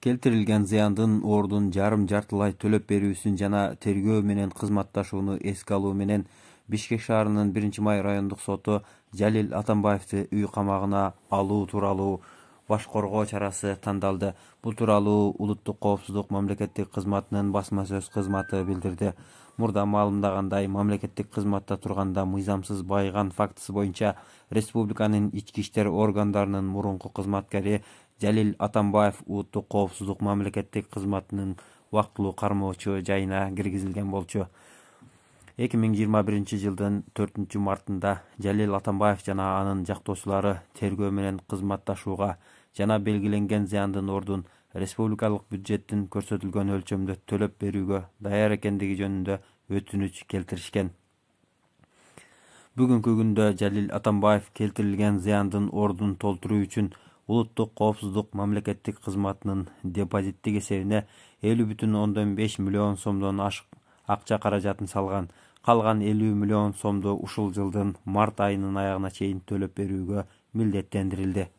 Келтирилген зыяндын ордун жарым-жартылай төлөп берүүсүн жана тергөө менен кызматташууну эске алуу менен Бишкек шаарынын 1-Май райондук соту Жалил Атамбаевди үй камагына алуу тууралуу баш коргоо чарасы тандалды. Бул тууралуу Улуттук коопсуздук мамлекеттик кызматынын басма сөз кызматы билдирди. Мурда маалымдагандай, мамлекеттик кызматта турганда мыйзамсыз байыган фактысы боюнча республиканын ички иштер органдарынын мурунку кызматкери Жалил Атамбаев Улуттук коопсуздук мамлекеттик кызматынын убактылуу кармоочу жайына киргизилген болчу. 2021 жылдын 4-мартында Жалил Атамбаев жана анын жактоочулары тергөө менен кызматташууга жана белгиленген зыяндын ордун республикалык бюджеттин көрсөтүлгөн өлчөмдө төлөп берүүгө даяр экендиги жөнүндө өтүнүч келтиришкен. Бүгүнкү күндө Жалил Атамбаев келтирилген зыяндын ордун толтуруу үчүн Улуттук коопсуздук мамлекеттик кызматынын депозиттик эсебине 50,5 миллион сомдон ашык акча каражатын салган. Калган 50 миллион сомду ушул жылдын март айынын аягына чейин төлөп берүүгө милдеттендирилди.